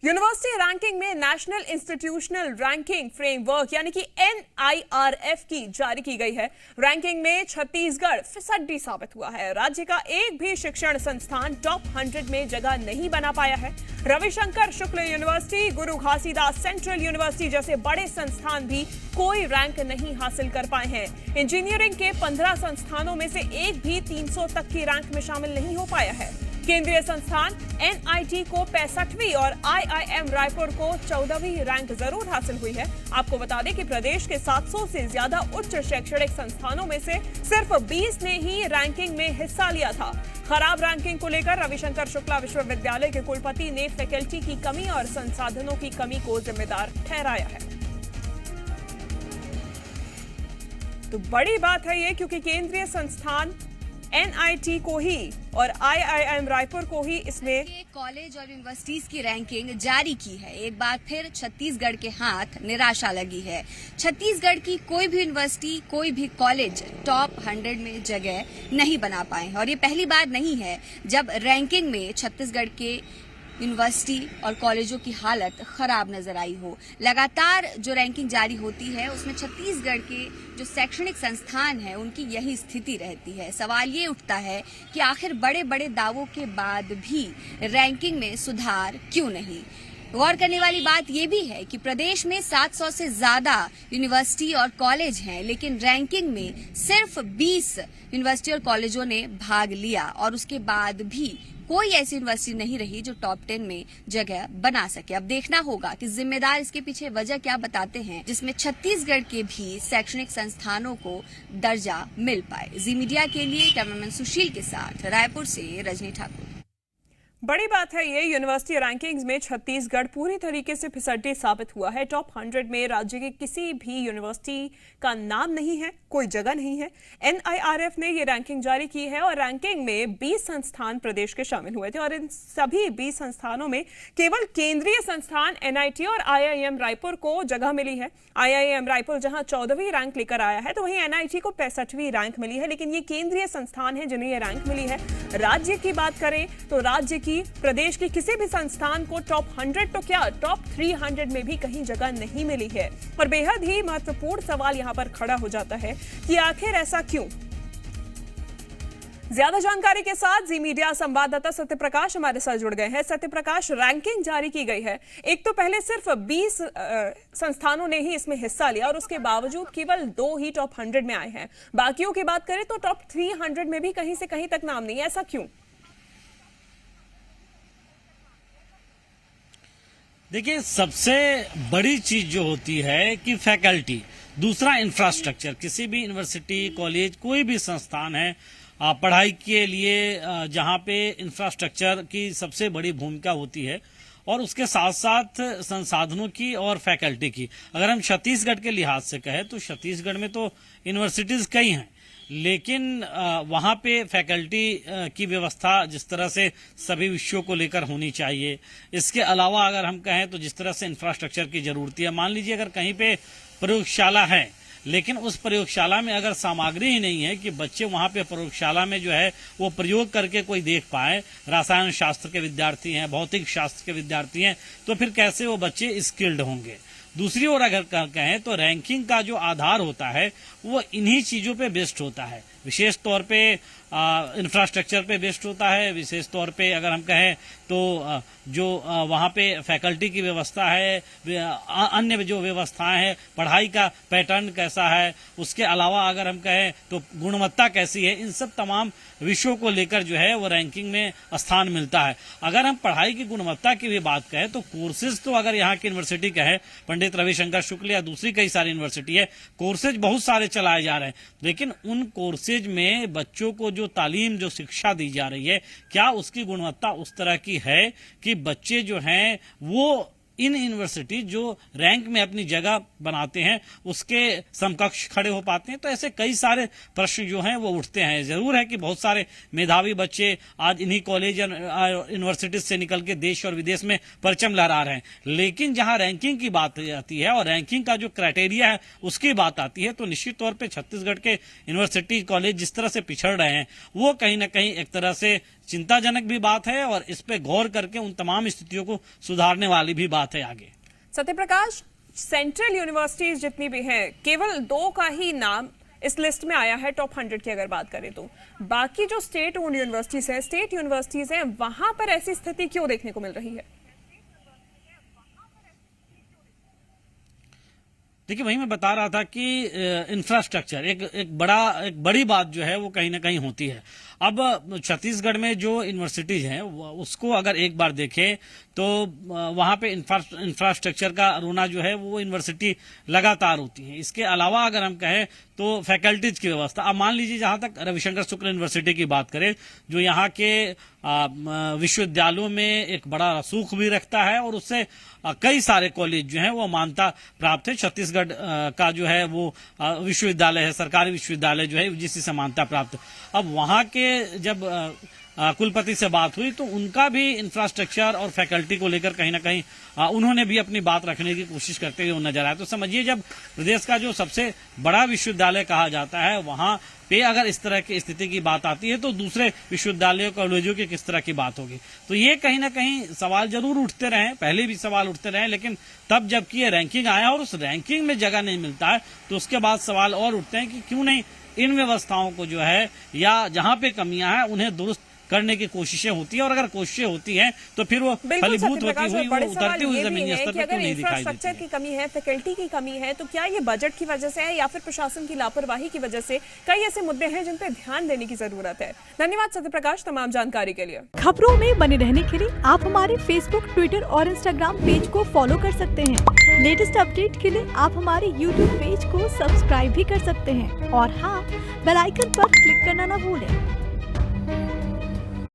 University ranking में national institutional ranking framework यानी कि NIRF की जारी की गई है। रैंकिंग में छत्तीसगढ़ फिसड्डी साबित हुआ है। राज्य का एक भी शिक्षण संस्थान टॉप 100 में जगह नहीं बना पाया है। रविशंकर शुक्ल यूनिवर्सिटी, गुरु घासीदास सेंट्रल यूनिवर्सिटी जैसे बड़े संस्थान भी कोई रैंक नहीं हासिल कर पाए हैं। इंजीनियरिंग के 15 संस्थानों में से एक भी 300 तक की रैंक में शामिल नहीं हो पाया है। केंद्रीय संस्थान NIT को 65वीं और IIM रायपुर को 14वीं रैंक जरूर हासिल हुई है। आपको बता दें कि प्रदेश के 700 से ज्यादा उच्च शैक्षणिक संस्थानों में से सिर्फ 20 ने ही रैंकिंग में हिस्सा लिया था। खराब रैंकिंग को लेकर रविशंकर शुक्ला विश्वविद्यालय के कुलपति ने फैकल्टी की कमी और संसाधनों की कमी को जिम्मेदार ठहराया है। तो बड़ी बात है ये, क्योंकि केंद्रीय संस्थान NIT को ही और IIM रायपुर को ही इसमें कॉलेज और यूनिवर्सिटीज की रैंकिंग जारी की है। एक बार फिर छत्तीसगढ़ के हाथ निराशा लगी है। छत्तीसगढ़ की कोई भी यूनिवर्सिटी, कोई भी कॉलेज टॉप 100 में जगह नहीं बना पाए हैं और ये पहली बार नहीं है जब रैंकिंग में छत्तीसगढ़ के यूनिवर्सिटी और कॉलेजों की हालत खराब नजर आई हो। लगातार जो रैंकिंग जारी होती है उसमें छत्तीसगढ़ के जो शैक्षणिक संस्थान है उनकी यही स्थिति रहती है। सवाल ये उठता है कि आखिर बड़े बड़े दावों के बाद भी रैंकिंग में सुधार क्यों नहीं। गौर करने वाली बात यह भी है कि प्रदेश में 700 से ज्यादा यूनिवर्सिटी और कॉलेज हैं, लेकिन रैंकिंग में सिर्फ 20 यूनिवर्सिटी और कॉलेजों ने भाग लिया और उसके बाद भी कोई ऐसी यूनिवर्सिटी नहीं रही जो टॉप 10 में जगह बना सके। अब देखना होगा कि जिम्मेदार इसके पीछे वजह क्या बताते हैं, जिसमें छत्तीसगढ़ के भी शैक्षणिक संस्थानों को दर्जा मिल पाए। जी मीडिया के लिए कैमरामैन सुशील के साथ रायपुर से रजनी ठाकुर। बड़ी बात है ये, यूनिवर्सिटी रैंकिंग्स में छत्तीसगढ़ पूरी तरीके से फिसड्डी साबित हुआ है। टॉप 100 में राज्य के किसी भी यूनिवर्सिटी का नाम नहीं है, कोई जगह नहीं है। NIRF ने ये रैंकिंग जारी की है और रैंकिंग में 20 संस्थान प्रदेश के शामिल हुए थे और इन सभी 20 संस्थानों में केवल केंद्रीय संस्थान NIT और IIM रायपुर को जगह मिली है। IIM रायपुर जहां 14वीं रैंक लेकर आया है, तो वहीं NIT को 65वीं रैंक मिली है, लेकिन ये केंद्रीय संस्थान है जिन्हें ये रैंक मिली है। राज्य की बात करें तो राज्य की, प्रदेश की किसी भी संस्थान को टॉप 100 तो क्या टॉप 300 में भी कहीं जगह नहीं मिली है। और बेहद ही महत्वपूर्ण सवाल यहां पर खड़ा हो जाता है कि आखिर ऐसा क्यों। ज्यादा जानकारी के साथ जी मीडिया संवाददाता सत्यप्रकाश हमारे साथ जुड़ गए हैं। सत्यप्रकाश, रैंकिंग जारी की गई है। एक तो पहले सिर्फ 20 संस्थानों ने ही इसमें हिस्सा लिया और उसके बावजूद केवल 2 ही टॉप 100 में आए हैं। बाकियों की बात करें तो टॉप 300 में भी कहीं से कहीं तक नाम नहीं है। ऐसा क्यों? देखिए, सबसे बड़ी चीज जो होती है कि फैकल्टी, दूसरा इंफ्रास्ट्रक्चर। किसी भी यूनिवर्सिटी, कॉलेज, कोई भी संस्थान है पढ़ाई के लिए जहाँ पे इंफ्रास्ट्रक्चर की सबसे बड़ी भूमिका होती है और उसके साथ साथ संसाधनों की और फैकल्टी की। अगर हम छत्तीसगढ़ के लिहाज से कहें तो छत्तीसगढ़ में तो यूनिवर्सिटीज कई हैं, लेकिन वहाँ पे फैकल्टी की व्यवस्था जिस तरह से सभी विषयों को लेकर होनी चाहिए, इसके अलावा अगर हम कहें तो जिस तरह से इंफ्रास्ट्रक्चर की जरूरत है। मान लीजिए अगर कहीं पे प्रयोगशाला है, लेकिन उस प्रयोगशाला में अगर सामग्री ही नहीं है कि बच्चे वहाँ पे प्रयोगशाला में जो है वो प्रयोग करके कोई देख पाए, रसायन शास्त्र के विद्यार्थी हैं, भौतिक शास्त्र के विद्यार्थी हैं, तो फिर कैसे वो बच्चे स्किल्ड होंगे। दूसरी ओर अगर कहें तो रैंकिंग का जो आधार होता है वो इन्हीं चीजों पे बेस्ड होता है। विशेष तौर पे इंफ्रास्ट्रक्चर पे बेस्ड होता है। विशेष तौर पे अगर हम कहें तो जो वहाँ पे फैकल्टी की व्यवस्था है, अन्य जो व्यवस्थाएं हैं, पढ़ाई का पैटर्न कैसा है, उसके अलावा अगर हम कहें तो गुणवत्ता कैसी है, इन सब तमाम विषयों को लेकर जो है वो रैंकिंग में स्थान मिलता है। अगर हम पढ़ाई की गुणवत्ता की भी बात कहें तो कोर्सेज तो अगर यहाँ की यूनिवर्सिटी कहे, पंडित रविशंकर शुक्ल या दूसरी कई सारी यूनिवर्सिटी है, कोर्सेज बहुत सारे चलाए जा रहे हैं, लेकिन उन कोर्सेज में बच्चों को जो तालीम, जो शिक्षा दी जा रही है, क्या उसकी गुणवत्ता उस तरह की है कि बच्चे जो हैं वो इन यूनिवर्सिटी जो रैंक में अपनी जगह बनाते हैं उसके समकक्ष खड़े हो पाते हैं। तो ऐसे कई सारे प्रश्न जो हैं वो उठते हैं। जरूर है कि बहुत सारे मेधावी बच्चे आज इन्हीं कॉलेज या यूनिवर्सिटीज से निकल के देश और विदेश में परचम लहरा रहे हैं, लेकिन जहां रैंकिंग की बात आती है और रैंकिंग का जो क्राइटेरिया है उसकी बात आती है तो निश्चित तौर पर छत्तीसगढ़ के यूनिवर्सिटी, कॉलेज जिस तरह से पिछड़ रहे हैं वो कहीं ना कहीं एक तरह से चिंताजनक भी बात है और इस पे गौर करके उन तमाम स्थितियों को सुधारने वाली भी बात है आगे। सत्यप्रकाश, सेंट्रल यूनिवर्सिटीज जितनी भी हैं, केवल 2 का ही नाम इस लिस्ट में आया है टॉप 100 की अगर बात करें तो। बाकी जो स्टेट ओन्ड यूनिवर्सिटीज हैं, वहां पर ऐसी स्थिति क्यों देखने को मिल रही है? देखिए, वही मैं बता रहा था कि इंफ्रास्ट्रक्चर एक बड़ी बात जो है वो कहीं ना कहीं होती है। अब छत्तीसगढ़ में जो यूनिवर्सिटीज हैं उसको अगर एक बार देखें तो वहां पे इंफ्रास्ट्रक्चर का रोना जो है वो यूनिवर्सिटी लगातार होती है। इसके अलावा अगर हम कहें तो फैकल्टीज की व्यवस्था, अब मान लीजिए जहां तक रविशंकर शुक्ल यूनिवर्सिटी की बात करें, जो यहाँ के विश्वविद्यालयों में एक बड़ा रसूख भी रखता है और उससे कई सारे कॉलेज जो हैं वो मान्यता प्राप्त है। छत्तीसगढ़ का जो है वो विश्वविद्यालय है, सरकारी विश्वविद्यालय जो है यूजीसी से मान्यता प्राप्त। अब वहां के जब कुलपति से बात हुई तो उनका भी इंफ्रास्ट्रक्चर और फैकल्टी को लेकर कहीं ना कहीं उन्होंने भी अपनी बात रखने की कोशिश करते हुए नजर आए। तो समझिए, जब प्रदेश का जो सबसे बड़ा विश्वविद्यालय कहा जाता है वहां पे अगर इस तरह की स्थिति की बात आती है तो दूसरे विश्वविद्यालयों कॉलेजों की किस तरह की बात होगी। तो ये कहीं ना कहीं सवाल जरूर उठते रहे, पहले भी सवाल उठते रहे, लेकिन तब जबकि ये रैंकिंग आया और उस रैंकिंग में जगह नहीं मिलता है तो उसके बाद सवाल और उठते हैं कि क्यों नहीं इन व्यवस्थाओं को जो है या जहां पे कमियां हैं उन्हें दुरुस्त करने की कोशिशें होती है, और अगर कोशिशें होती हैं तो फिर वो फलीभूत होती हुई, वो उतरती हुई जमीनी स्तर पर क्यों नहीं दिखाई देती। इंफ्रास्ट्रक्चर की कमी है, फैकल्टी की कमी है, तो क्या ये बजट की वजह से है या फिर प्रशासन की लापरवाही की वजह से? कई ऐसे मुद्दे हैं जिन पे ध्यान देने की जरूरत है। धन्यवाद सत्यप्रकाश तमाम जानकारी के लिए। खबरों में बने रहने के लिए आप हमारे फेसबुक, ट्विटर और इंस्टाग्राम पेज को फॉलो कर सकते हैं। लेटेस्ट अपडेट के लिए आप हमारे यूट्यूब पेज को सब्सक्राइब भी कर सकते हैं और हाँ, बेल आइकन पर क्लिक करना न भूलें।